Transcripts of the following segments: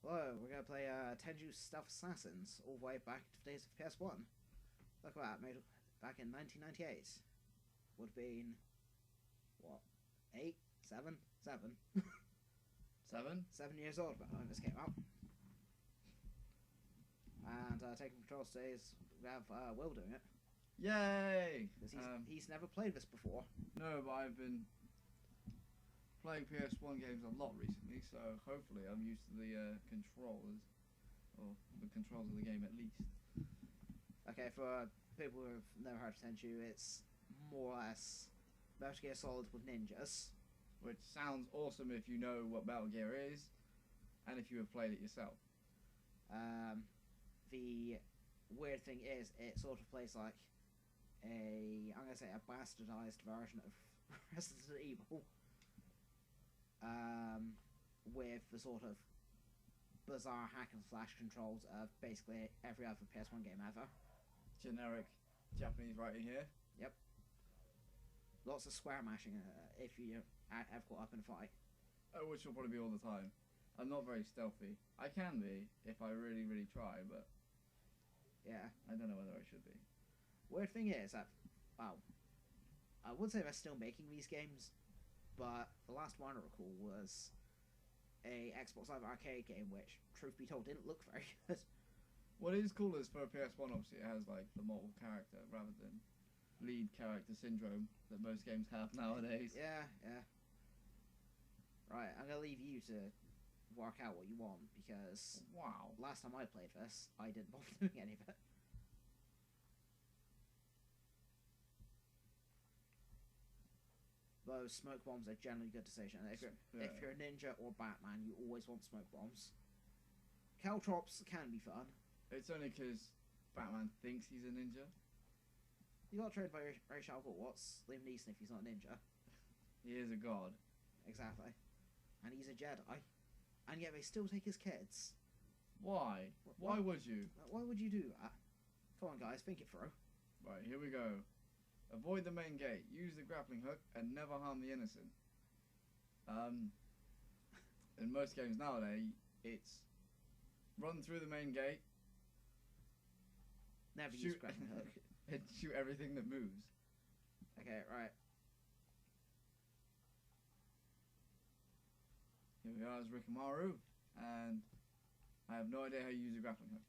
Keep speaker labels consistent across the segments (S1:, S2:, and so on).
S1: Hello, we're gonna play Tenchu Stealth Assassins, all the way back to the days of PS1. Look at that, made back in 1998. Would have been, what, 8? 7? 7?
S2: 7?
S1: 7 years old when this came out. And taking control today is, we have Will doing it.
S2: Yay!
S1: Because he's never played this before.
S2: No, but I've been playing PS1 games a lot recently, so hopefully I'm used to the controllers, or the controls of the game at least.
S1: Okay, for people who have never heard of Tenchu, it's more or less Metal Gear Solid with ninjas.
S2: Which sounds awesome if you know what Metal Gear is, and if you have played it yourself.
S1: The weird thing is, it sort of plays like I'm going to say a bastardized version of Resident Evil. With the sort of bizarre hack and slash controls of basically every other PS1 game ever.
S2: Generic Japanese writing here.
S1: Yep. Lots of square mashing if you ever caught up in a fight.
S2: Which will probably be all the time. I'm not very stealthy. I can be, if I really, really try, but
S1: yeah,
S2: I don't know whether I should be.
S1: Weird thing is that, well, I would say they're still making these games, but the last one I recall was a Xbox Live Arcade game, which, truth be told, didn't look very good.
S2: What is cool is for a PS1, obviously, it has like the multiple character rather than lead character syndrome that most games have nowadays.
S1: Yeah. Right, I'm gonna leave you to work out what you want, because
S2: wow,
S1: last time I played this, I didn't bother doing any of it. Those smoke bombs are generally a good decision. If you're a ninja or Batman, you always want smoke bombs. Caltrops can be fun.
S2: It's only because Batman thinks he's a ninja.
S1: You got trained by Ra's al Ghul. What's Liam Neeson if he's not a ninja?
S2: He is a god.
S1: Exactly. And he's a Jedi. And yet they still take his kids.
S2: Why? Why would you?
S1: Why would you do that? Come on, guys, think it through.
S2: Right, here we go. Avoid the main gate. Use the grappling hook and never harm the innocent. In most games nowadays, it's run through the main gate.
S1: Never use grappling hook.
S2: And shoot everything that moves.
S1: Okay, right.
S2: Here we are as Rikimaru, and I have no idea how you use a grappling hook.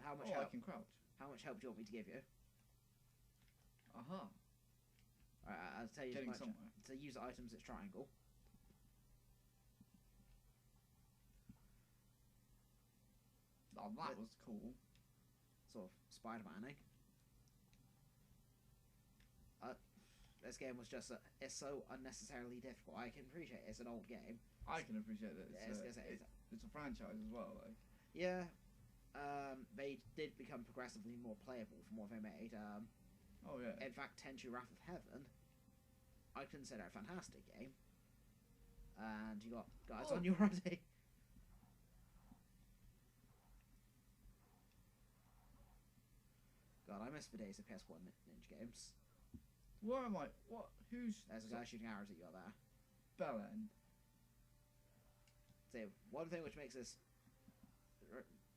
S1: How much help?
S2: I can crouch.
S1: How much help do you want me to give you?
S2: Aha.
S1: Alright, I'll tell you
S2: Getting
S1: as much.
S2: somewhere.
S1: To use items, it's triangle.
S2: Oh, that was cool.
S1: Sort of Spider-Man-ing. This game was just it's so unnecessarily difficult. I can appreciate it's an old game.
S2: I can appreciate that. It's a franchise as well. Like,
S1: yeah, they did become progressively more playable from what they made.
S2: oh yeah.
S1: In fact, Tenchu Wrath of Heaven, I consider a fantastic game. And you got guys on you already. God, I miss the days of PS1 ninja games.
S2: Where am I? What? Who's?
S1: There's a guy shooting arrows at you there.
S2: Bell end.
S1: So, one thing which makes this...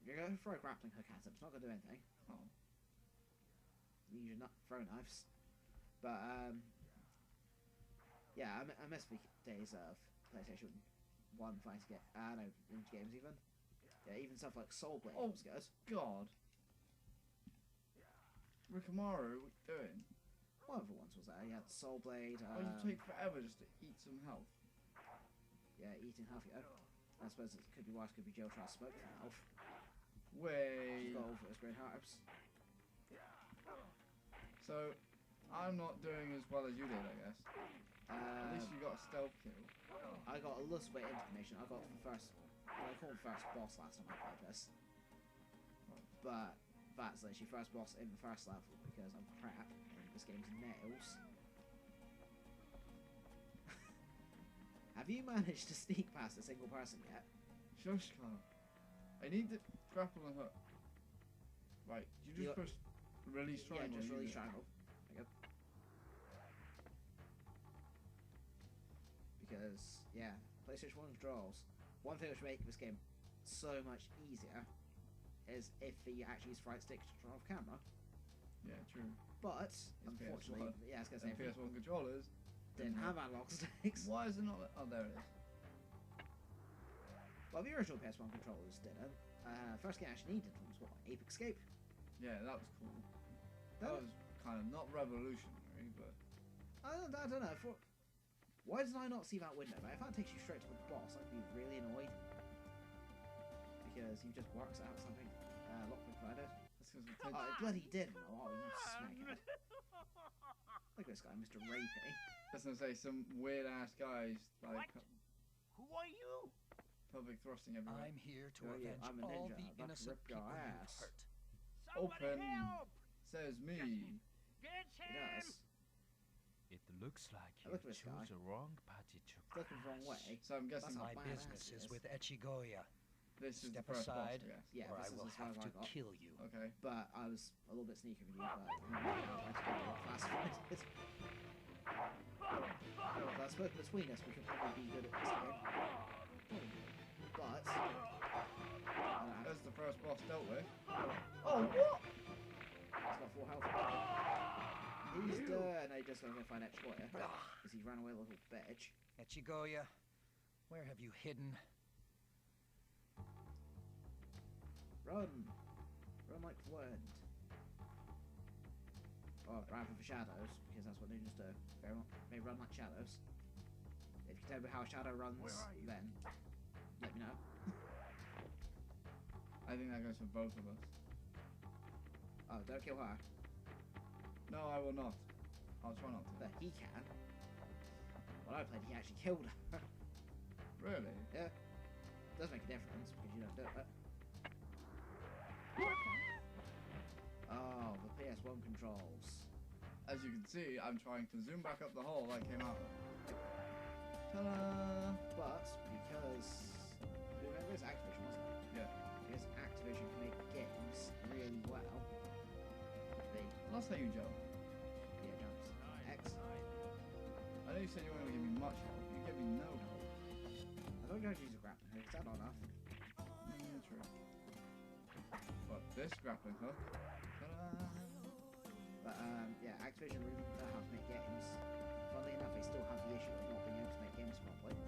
S1: You're going to throw a grappling hook at it, it's not going to do anything.
S2: Oh.
S1: You should not throw knives. But, yeah, I miss the days of PlayStation 1 fighting games. No, ninja games even. Yeah, even stuff like Soul Blade was good.
S2: God. Rikimaru, what are you doing?
S1: One of the ones was there. You had Soul Blade.
S2: You take forever just to eat some health.
S1: Yeah, eating health, yeah. I suppose it could be worse, could be Joe trying to smoke for health.
S2: Way.
S1: She's got all those green herbs.
S2: So, I'm not doing as well as you did, I guess. At least you got a stealth kill.
S1: I got a little bit of information. I got the first, I called the first boss last time I played this. But that's literally first boss in the first level because I'm crap. This game's nails. Have you managed to sneak past a single person yet?
S2: Shushka. I need the grapple and hook. Right, you just push release triangle.
S1: Yeah, just release triangle. There you go. Because, yeah, PlayStation 1 controls. One thing which make this game so much easier is if he actually uses right stick to control off camera.
S2: Yeah, true.
S1: But
S2: It's
S1: unfortunately,
S2: PS1.
S1: yeah, I was gonna say
S2: And PS1 controllers
S1: didn't have analog sticks.
S2: Why is it not? Oh, there it is.
S1: Well, the original PS1 controllers didn't. First game I actually needed was what, Ape Escape?
S2: Yeah, that was cool. That was kind of not revolutionary, but
S1: I don't know. Why did I not see that window? Like, if that takes you straight to the boss, I'd be really annoyed. Because you just works out something a lot quicker than I did.
S2: that's because
S1: Oh, it bloody didn't. Oh, you smackhead. Look at this guy, Mr. Rapey.
S2: I was gonna say some weird ass guys like
S3: Who are you?
S2: pelvic thrusting everywhere.
S4: I'm here to
S1: Oh, yeah,
S4: avenge
S1: I'm a
S4: all
S1: ninja.
S4: the
S1: I'm about to
S4: innocent
S1: rip your
S4: people you've
S1: ass.
S4: hurt.
S3: Somebody
S2: Open.
S3: help!
S2: Says me.
S3: Get
S1: He
S3: him!
S1: does.
S5: It looks like
S1: Hey, look at this guy.
S5: chose the wrong party to
S1: It's looking the wrong way.
S2: So I'm guessing
S1: That's
S4: My
S1: badass
S4: business
S1: he
S4: is
S1: is.
S4: with Echigoya,
S2: this is
S4: Step
S2: the first
S4: aside.
S2: boss, I guess.
S1: Yeah,
S4: or
S1: this
S4: I
S1: is
S4: will
S1: as far
S4: have
S1: as
S4: to
S1: I got.
S4: kill you.
S2: Okay.
S1: But I was a little bit sneaky with you, but I tried to go a lot faster than I did. But I suppose between us we could probably be good at this game. But
S2: That's the first boss dealt with.
S1: oh, what? He's got full health. He's done. Now you just gotta go find Echigoya because he ran away, little bitch.
S4: Echigoya, where have you hidden?
S1: Run, run like the wind. Or rather for shadows, because that's what ninjas do. They run like shadows. If you tell me how a shadow runs,
S3: Where are you?
S1: then let me know.
S2: I think that goes for both of us.
S1: Oh, don't kill her.
S2: No, I will not. I'll try not to.
S1: But he can. When I played, he actually killed her.
S2: Really?
S1: Yeah. Does make a difference because you don't do it. Oh, the PS1 controls.
S2: As you can see, I'm trying to zoom back up the hole I came out of. Ta-da!
S1: But because remember it's Activision, wasn't it?
S2: Yeah.
S1: Because Activision can make games really well. They
S2: That's how you jump.
S1: jumps. X.
S2: I know you said you weren't going to give me much help. You gave me no help.
S1: I don't know how to use a grappling hook. Is that not enough?
S2: True. But this grappling hook. Ta-da!
S1: But yeah, Activision really know how to make games. Funnily enough, they still have the issue of not being able to make games properly.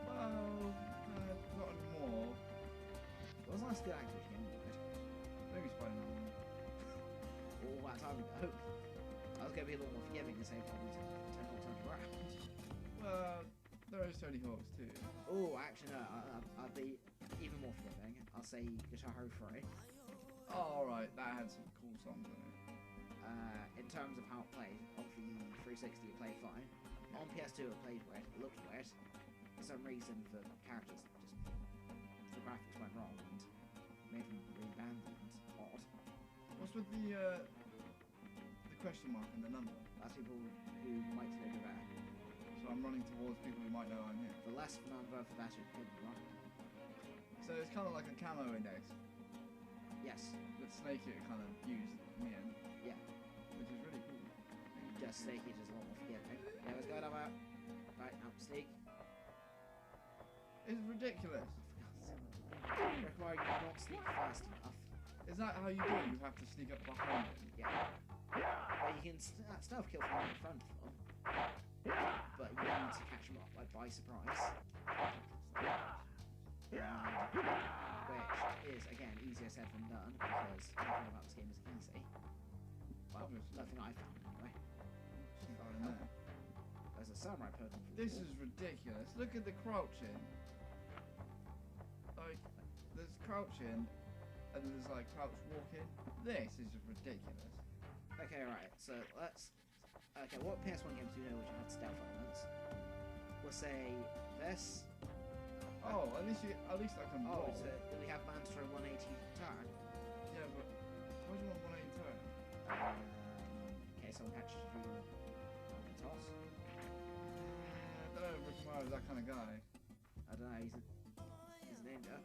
S2: Well, not anymore.
S1: What was the last good Activision game you played?
S2: Maybe Spider-Man.
S1: All that time ago. I was going to be a little more forgiving and say probably 10 more times around.
S2: Well, there is Tony Hawk's too.
S1: Oh, actually no, I'd be even more forgiving. I'll say Guitar Hero 3.
S2: Oh, alright, that had some cool songs in it.
S1: In terms of how it played, on the 360 it played fine. On PS2 it played weird, it looked weird. For some reason the characters the graphics went wrong and made them really band and odd.
S2: What's with the question mark and the number?
S1: That's people who might know the better.
S2: So I'm running towards people who might know I'm here.
S1: The less the number, the better it could run.
S2: So it's kind of like a camo index
S1: Yes,
S2: that Snake It kind of used in the end.
S1: Yeah.
S2: Which is really cool.
S1: just Snake is a lot more forgiving. Yeah, let's go down that. Right, now Snake.
S2: It's ridiculous.
S1: Require you not sneak fast enough.
S2: Is that how you do it? You have to sneak up behind him.
S1: Yeah. But you can stealth kill from in front of them. But you need to catch them up, like by surprise. Which is, again, easier said than done, because everything about this game is easy. Well,
S2: Obviously.
S1: nothing I found anyway.
S2: Oh, no.
S1: There's a samurai Pokemon.
S2: This is ridiculous. Look at the crouching. Like, there's crouching, and then there's like crouch walking. This is just ridiculous.
S1: Okay, right, so let's... Okay, what PS1 games do you know which had stealth elements? We'll say this.
S2: Oh, at least I can
S1: Oh,
S2: roll.
S1: so we have mandatory 180 turn.
S2: Yeah, but why do you want 180 turn?
S1: Okay, someone catches you on the toss.
S2: I don't know, Rick Morrow's that kind of guy.
S1: I don't know, he's a ninja.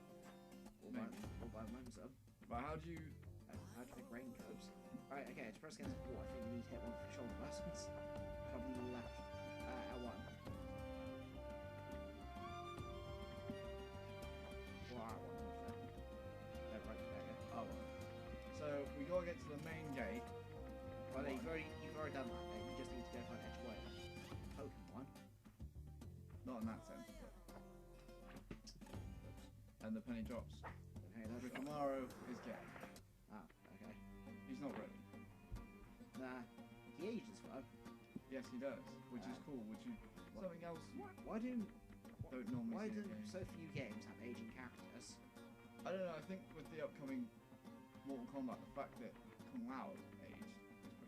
S1: All by whimsum.
S2: But how do you...
S1: How do you think raincoats? Right, okay, to press against the wall, I think we need to hit one of the shoulder buttons. Probably left L1. Wow,
S2: not in that sense. But... And the penny drops.
S1: Okay, that's
S2: Rikamaru is gay.
S1: Oh, okay.
S2: He's not ready.
S1: Nah, he ages though.
S2: Yes, he does, which is cool. Which is something else
S1: Why do
S2: don't normally
S1: why
S2: see
S1: do
S2: in games.
S1: so few games have aging characters?
S2: I don't know. I think with the upcoming Mortal Kombat, the fact that Kung Lao aged.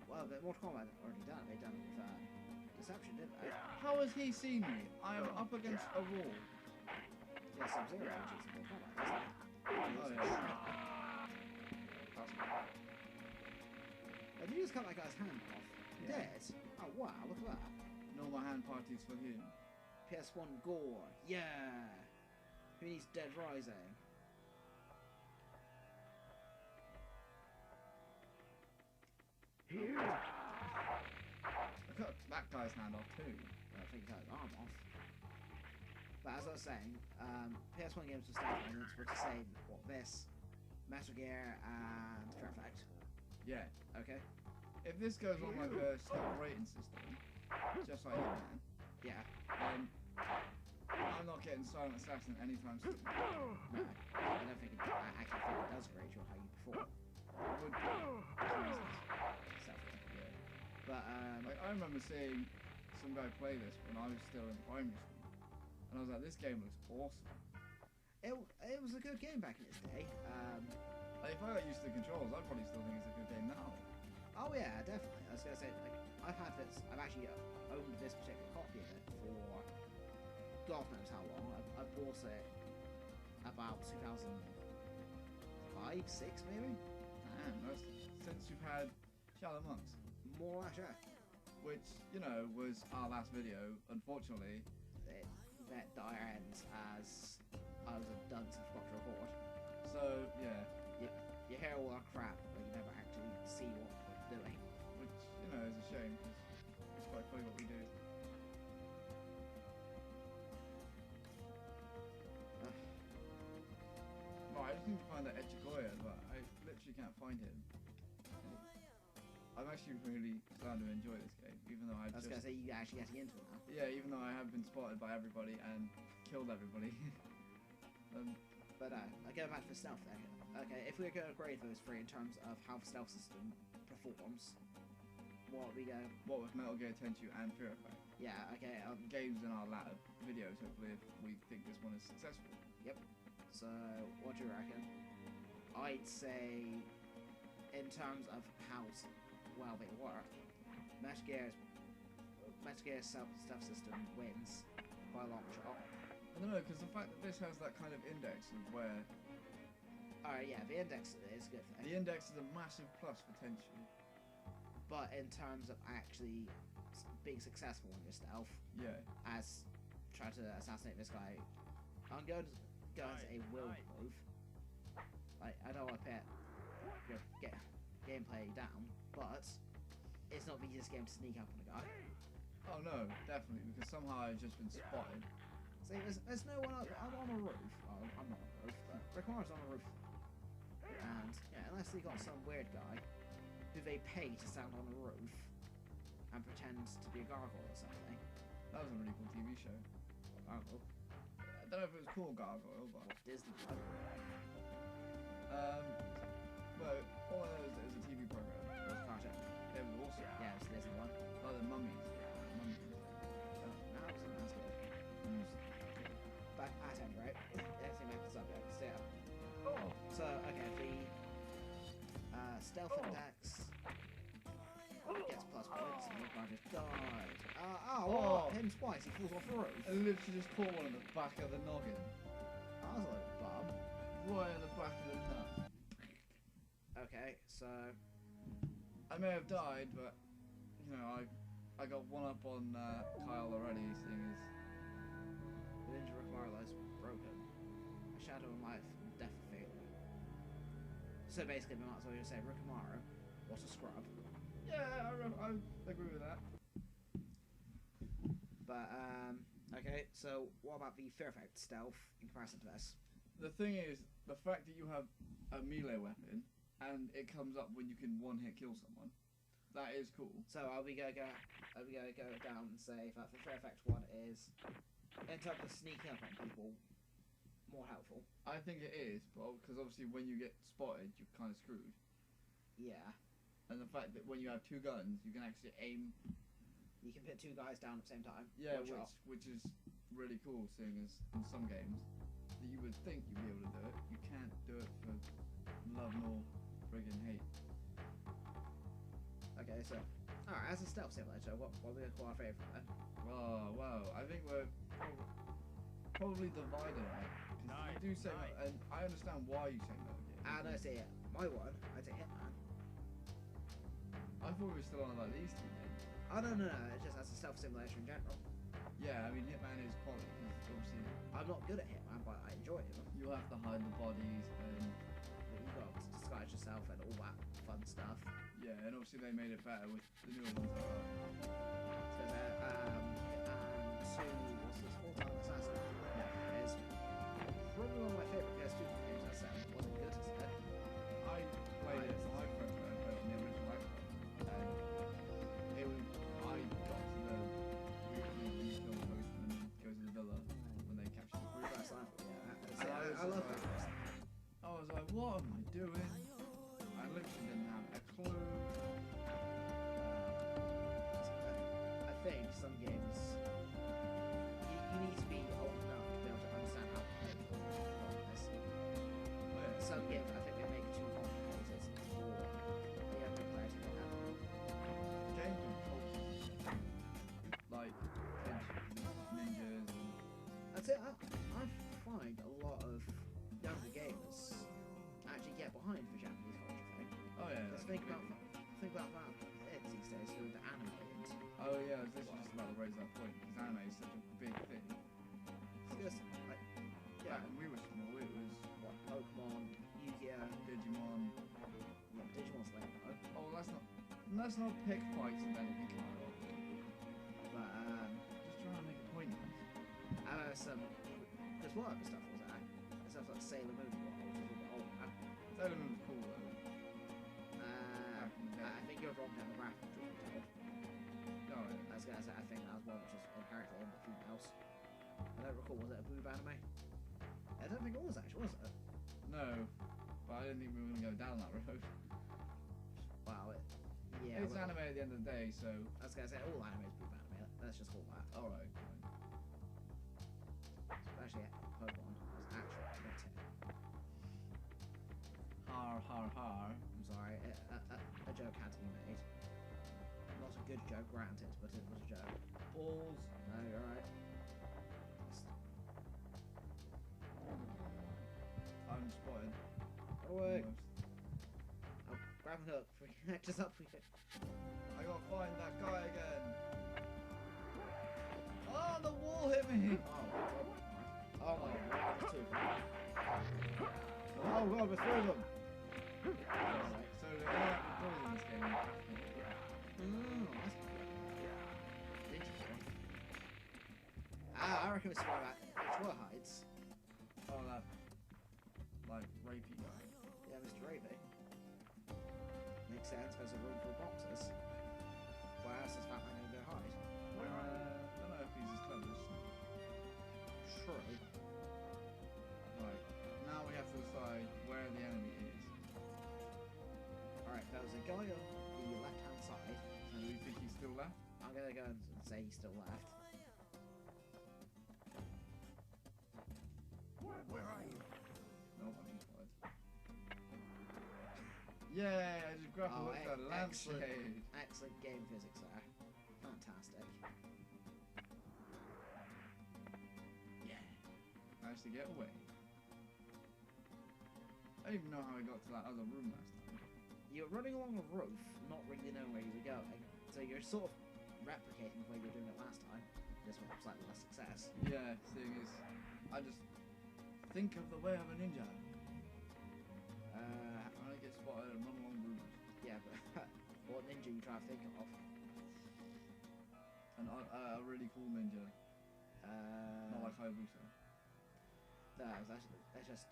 S1: Well, the Mortal Kombat already done. They done it with Deception, didn't they?
S2: How has he seen me? I am up against a wall.
S1: Yeah, Sub-Zero ages in Mortal Kombat, doesn't it?
S2: Oh yeah. That's cool.
S1: Did you just cut that guy's hand off?
S2: Yeah.
S1: Dead? Oh wow, look at that.
S2: No more hand parties for him.
S1: PS1 gore. Yeah. Who needs Dead Rising?
S2: I cut that guy's hand off too.
S1: I think he cut his arm off. But as I was saying, PS1 games with stealth elements were the same. What this, Metal Gear, and Fear Effect.
S2: Yeah.
S1: Okay.
S2: If this goes on like a stealth rating system, just like Hitman,
S1: Yeah.
S2: then I'm not getting Silent Assassin anytime soon.
S1: No, I don't think I actually think it does rate you how you perform.
S2: It would be.
S1: Stealth.
S2: Yeah.
S1: But
S2: Like I remember seeing some guy play this when I was still in primary school, and I was like, this game looks awesome.
S1: it was a good game back in its day.
S2: Like, if I got used to the controls, I'd probably still think it's a good game now.
S1: Oh yeah, definitely. I was gonna say, like, I've actually owned this particular copy of it for God knows how long. I bought it about 2005, 6 maybe.
S2: Damn, that's since you've had Shallow Monks,
S1: More or less, yeah.
S2: which, you know, was our last video. Unfortunately,
S1: It met dire ends as I was a dunce and forgot to record.
S2: so yeah,
S1: You hear all our crap, but you never actually see what we're doing.
S2: which, you know, is a shame because it's quite funny what we do. Right, I just need to find that Echigoya, but I literally can't find him. I'm actually really starting to enjoy this game, even though I've
S1: I was
S2: just...
S1: gonna say, you actually getting into it now.
S2: Yeah, even though I have been spotted by everybody and killed everybody.
S1: But going back to the stealth there. Okay, if we were going to grade those three in terms of how the stealth system performs, what we go?
S2: What with Metal Gear Tenchu and Fear Effect?
S1: Yeah, okay.
S2: Games in our latter videos, hopefully, if we think this one is successful.
S1: So, what do you reckon? I'd say, in terms of how well they work, Metal Gear's stealth system wins by a long shot.
S2: I don't know, because the fact that this has that kind of index of where...
S1: Alright, yeah, the index is a good thing.
S2: The index is a massive plus for Tenchu.
S1: But in terms of actually being successful in your stealth,
S2: Yeah.
S1: as trying to assassinate this guy, I'm going to go into a will move. Like, I don't want to get gameplay down, but it's not the easiest game to sneak up on a guy.
S2: Oh no, definitely, because somehow I've just been spotted.
S1: See, there's no one. I'm on a roof. Oh, I'm not on a roof, but Rickmaru's on a roof. And yeah, unless they got some weird guy who they pay to stand on a roof and pretend to be a gargoyle or something.
S2: That was a really cool TV show.
S1: Gargoyle.
S2: I don't know if it was called Gargoyle, but...
S1: What Disney done.
S2: Well, all I know is that it was a TV program.
S1: It was a cartoon.
S2: It was awesome.
S1: Yeah, it was the Disney one.
S2: Like the mummies. Mummies.
S1: So now it's not as good. But at any rate, anything back to the subject. So yeah. So okay, the stealth index gets plus points, and Rickmar just died.
S2: Oh.
S1: Him twice. He falls off the roof.
S2: I literally just caught one in the back of the noggin.
S1: That was a little bum.
S2: Right in the back of the nut.
S1: Okay, so
S2: I may have died, but, you know, I got one up on Kyle already, seeing as...
S1: the ninja Rickmar lies broken. A shadow in life, death of failure. So basically, we might as well just say Rickmar, what a scrub.
S2: Yeah, I agree with that.
S1: But okay, so what about the Fear Effect stealth in comparison to this?
S2: The thing is, the fact that you have a melee weapon and it comes up when you can one-hit kill someone, that is cool.
S1: So are we gonna go down and say that the Fear Effect one is in terms of sneaking up on people, more helpful.
S2: I think it is, but because obviously when you get spotted, you're kind of screwed.
S1: Yeah.
S2: And the fact that when you have two guns, you can actually aim.
S1: You can put two guys down at the same time.
S2: Yeah,
S1: One shot.
S2: which is really cool, seeing as in some games that you would think you'd be able to do it, you can't do it for love nor friggin' hate.
S1: Okay, so alright, as a stealth simulator, what are we gonna call our favourite then?
S2: Oh wow, I think we're probably divided on it. 'Cause you do say, and I understand why you say Metal Gear.
S1: And I say my one, I'd say Hitman.
S2: I thought we were still on about these two games.
S1: Oh no, it's just as a stealth simulator in general.
S2: Yeah, I mean Hitman is quality because obviously
S1: I'm not good at Hitman, but I enjoy it.
S2: you have to hide the bodies and
S1: You've got to disguise yourself and all that fun stuff.
S2: yeah, and obviously they made it better with the newer ones.
S1: So Hitman 2, what's this, Full-Time Assassin? Yeah, is probably one of my favourite PS2 games. I said it wasn't good, I said.
S2: I played it, my friend played it on the original Xbox, and it was, I got to the we kill the postman and go to the villa when they capture the group.
S1: Reverse Life, yeah.
S2: And
S1: I love that.
S2: I was like, what am I doing? I literally didn't have a clue.
S1: I think some games you need to be old enough to be able to understand how to play this. Some games I think they make it too complicated for the younger players to get that.
S2: Games with cultures, like ninjas and
S1: I'd say I find a lot of younger gamers actually get behind the Japanese culture thing.
S2: oh yeah.
S1: Just think about that kids these days who are into anime and
S2: Oh yeah, I was literally just about to raise that point because anime is such a big thing.
S1: it's just like yeah,
S2: Back when we were small, it was
S1: what Pokemon, Yu-Gi-Oh,
S2: Digimon.
S1: yeah, Digimon's lame though.
S2: Oh, let's not pick fights and anything like that.
S1: But
S2: Just trying to make a point.
S1: some because what other stuff was that? Stuff like Sailor Moon, which is a little bit older.
S2: Sailor Moon was cool though.
S1: I think you're wrong demographic, truth be told.
S2: No,
S1: I was gonna say I think that was one which was inherently aimed at females. I don't recall, was it a boob anime? I don't think it was actually, was it?
S2: no, but I didn't think we were gonna go down that road.
S1: Wow, yeah.
S2: It's
S1: well,
S2: anime at the end of the day, so
S1: I was gonna say all anime is boob anime. Let's just call that.
S2: all right.
S1: Especially Pokemon was actually admitted.
S2: Har har har.
S1: I'm sorry, a joke had to be made. Not a good joke, granted, but it was a joke.
S2: Balls.
S1: No, you're right.
S2: I'm spotted.
S1: Go away.
S2: Almost.
S1: Oh, grab and hook. We can catch us up. We can.
S2: I gotta find that guy again. Oh, the wall hit me.
S1: Oh my god, there's two of them. Oh god, there's three of them.
S2: Right, so they don't have the doors in this game.
S1: Oh, that's interesting. I reckon it's one of that. Which were hides.
S2: Oh, that like rapey guy.
S1: Yeah, Mr. Raby. Makes sense, there's a room full of boxes. Where else is Batman going to go hide?
S2: I don't know if he's as clever as.
S1: True.
S2: Right, now we have to decide where the enemy is.
S1: Alright, there was a guy on the left hand side.
S2: So do you think he's still left?
S1: I'm going to go and say he's still left.
S4: Where are you?
S2: Nope, I'm spotted. Yay, I just grappled with the lampshade.
S1: Excellent game physics there. Fantastic.
S2: Yeah. Managed to get away. I don't even know how I got to that other room last time.
S1: You're running along a roof, not really knowing where you were going, so you're sort of replicating the way you were doing it last time. Just with slightly less success.
S2: Yeah, seeing as I just think of the way of a ninja. When I get spotted and run along rooms.
S1: Yeah, but what ninja you try to think of?
S2: And a really cool ninja. Not like Hayabusa.
S1: No, let's just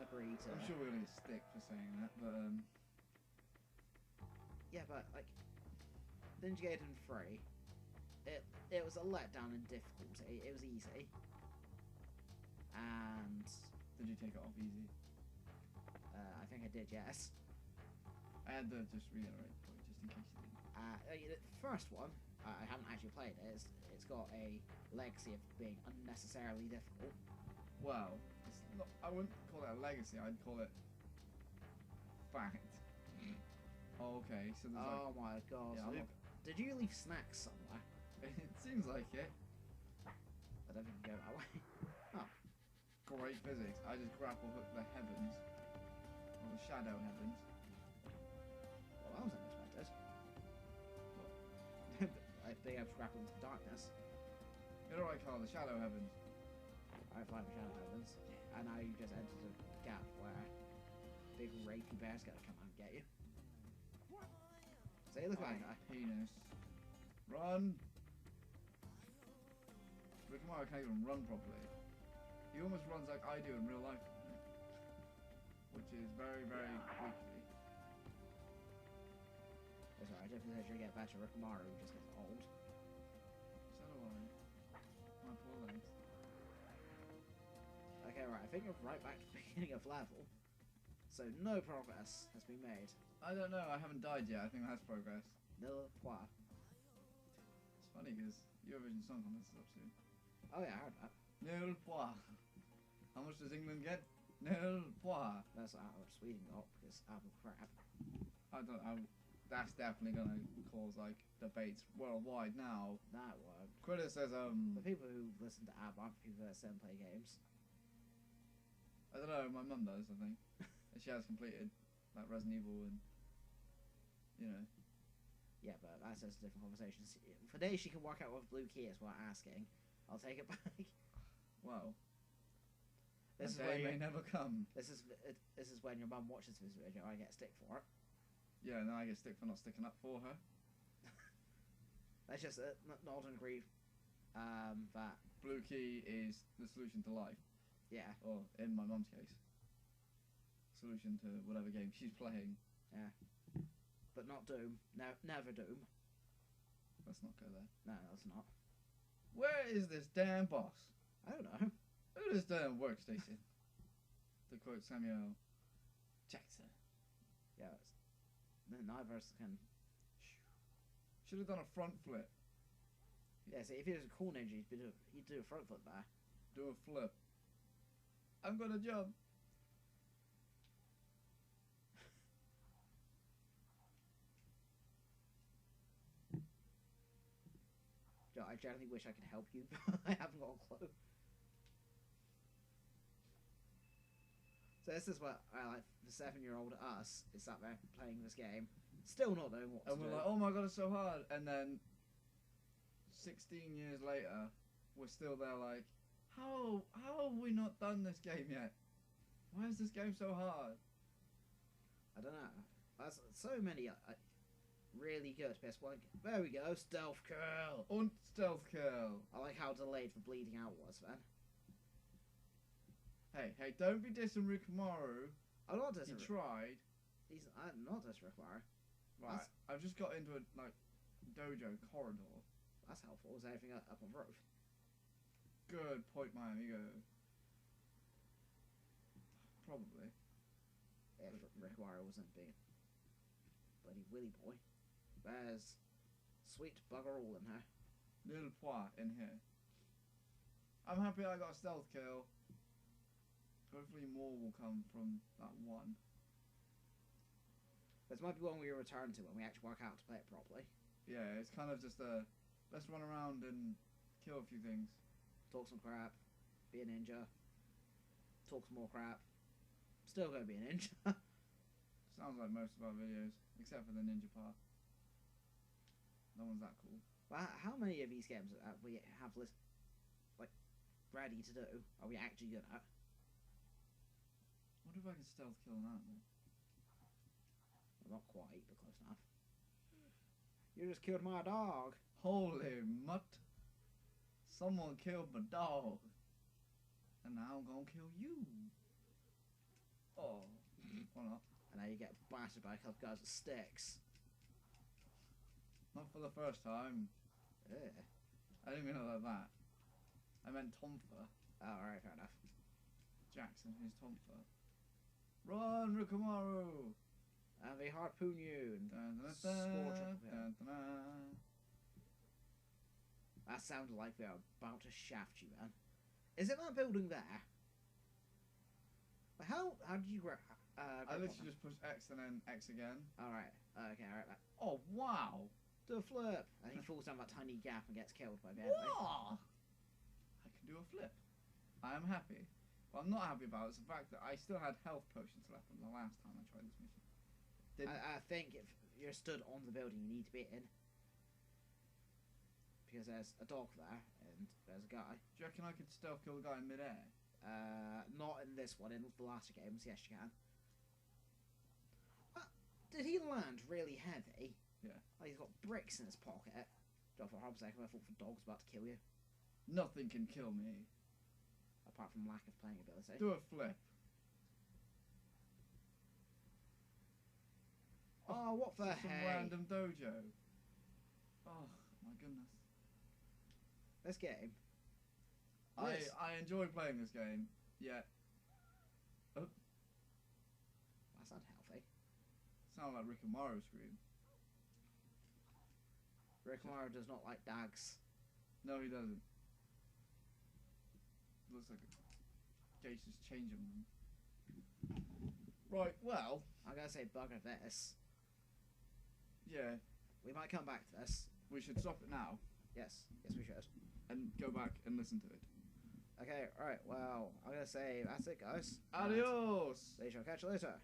S1: agree to.
S2: I'm sure we're gonna get stick for saying that, but
S1: Yeah, but like Ninja Gaiden 3, it was a letdown in difficulty. It was easy. And
S2: Did you take it off easy?
S1: I think I did, yes.
S2: I had to just reiterate the point, just in case you didn't.
S1: The first one, I haven't actually played it. It's got a legacy of being unnecessarily difficult.
S2: Well, it's not, I wouldn't call it a legacy, I'd call it fact. Oh, okay, so there's
S1: Oh my god.
S2: Yeah, I'm
S1: Luke, did you leave snacks somewhere?
S2: it seems like it.
S1: I don't think you can go that way.
S2: Great physics. I just grapple hook the heavens. Or the shadow heavens.
S1: Well, that was unexpected. They have grapple into darkness.
S2: You're right, Carl, the shadow heavens.
S1: I find the shadow heavens. And now you just entered a gap where big rapey bears gotta come out and get you. Say look
S2: My
S1: like that.
S2: penis. Run! Rick and Mario can't even run properly. He almost runs like I do in real life. Which is very, very weakly.
S1: That's alright, if you get better, Rick and Mario just gets old.
S2: So do I. My poor legs.
S1: Okay, right, I think we're right back to the beginning of level. So no progress has been made.
S2: I don't know, I haven't died yet. I think that's progress.
S1: Nil point.
S2: It's funny because Eurovision Song Contest is up soon.
S1: Oh yeah, I heard that.
S2: Nil point. How much does England get? Nil point.
S1: That's what Sweden got because apple crap.
S2: That's definitely gonna cause like debates worldwide now.
S1: That won't.
S2: Criticism.
S1: The people who listen to ABBA aren't people that sit and play games.
S2: I don't know. My mum does. I think and she has completed like Resident Evil and you know.
S1: Yeah, but that's just a different conversation. For days she can work out what blue key is without asking. I'll take it back.
S2: Well,
S1: This is
S2: that day may never come.
S1: This is when your mum watches this video. I get stick for it.
S2: Yeah, and then I get stick for not sticking up for her.
S1: Let's just nod and agree that
S2: Blue key is the solution to life,
S1: yeah,
S2: or in my mum's case, solution to whatever game she's playing.
S1: but not Doom. No, never Doom.
S2: Let's not go there.
S1: No, that's not.
S2: Where is this damn boss?
S1: I don't know.
S2: Who is this damn workstation? To quote Samuel Jackson.
S1: Yeah, neither of us can.
S2: Should have done a front flip.
S1: Yeah, see, if he was a cool ninja, you'd do a front flip there.
S2: Do a flip. I'm gonna jump.
S1: Joe, I generally wish I could help you, but I haven't got a clue. So this is what I like. The 7-year-old us is sat there playing this game, still not knowing what to
S2: And
S1: do.
S2: we're like, oh my god, it's so hard. And then 16 years later, we're still there like, how have we not done this game yet? Why is this game so hard?
S1: I don't know. There's so many really good PS1. There we go, stealth curl.
S2: Und stealth kill.
S1: I like how delayed the bleeding out was then.
S2: Hey, don't be dissing Rikumaru.
S1: I'm not
S2: He
S1: dissing.
S2: tried.
S1: I'm not dissing Rickmar.
S2: Right, I've just got into a like dojo corridor.
S1: That's helpful. Is there anything up on the roof?
S2: Good point, my amigo. Probably.
S1: If Rickmar wasn't being bloody willy boy. There's sweet bugger all in her.
S2: Little pois in here. I'm happy I got a stealth kill. Hopefully more will come from that one.
S1: This might be one we return to when we actually work out to play it properly.
S2: Yeah, it's kind of just a let's run around and kill a few things.
S1: Talk some crap. Be a ninja. Talk some more crap. Still gonna be a ninja.
S2: Sounds like most of our videos, except for the ninja part. No one's that cool.
S1: Well, how many of these games we have ready to do are we actually good at?
S2: What if I can stealth kill an animal?
S1: Well, not quite, but close enough. You just killed my dog.
S2: Holy mutt! Someone killed my dog, and now I'm gonna kill you. Oh, or not?
S1: And now you get battered by a couple guys with sticks.
S2: Not for the first time.
S1: Ugh.
S2: I didn't mean it like that. I meant Tomfa.
S1: Oh, alright, fair enough.
S2: Jackson, his Tonfa. Run, Rikamaru!
S1: And they harpoon you. And
S2: Dun, dun,
S1: Scorch
S2: dun,
S1: up the
S2: dun, dun, dun.
S1: that sounded like they are about to shaft you, man. Is it that building there? But how did you grab?
S2: I literally just push X and then X again.
S1: Alright. Okay, alright.
S2: Oh, wow!
S1: Do a flip. And he falls down that tiny gap and gets killed by the enemy.
S2: Wow! I can do a flip. I am happy. What I'm not happy about is the fact that I still had health potions left from the last time I tried this mission.
S1: I think if you're stood on the building, you need to be in. Because there's a dog there, and there's a guy.
S2: Do you reckon I could stealth kill the guy in midair?
S1: Not in this one. In the latter games, yes, you can. Did he land really heavy?
S2: Yeah.
S1: Like he's got bricks in his pocket. Just for a hot second, I thought the dog's about to kill you.
S2: Nothing can kill me.
S1: Apart from lack of playing ability.
S2: Do a flip.
S1: Oh, what the
S2: Some
S1: heck?
S2: random dojo. Oh my goodness.
S1: This game.
S2: I enjoy playing this game. Yeah.
S1: That's unhealthy.
S2: Sound like Rikamaru scream.
S1: Rikamaru does not like dags.
S2: No, he doesn't. Looks like Gate's just changing them. Right, well,
S1: I'm gonna say bugger this.
S2: yeah,
S1: We might come back to this.
S2: we should stop it now
S1: Yes, yes we should.
S2: and go back and listen to it.
S1: Okay, alright, well, I'm gonna say that's it, guys.
S2: Adios!
S1: We shall catch you later.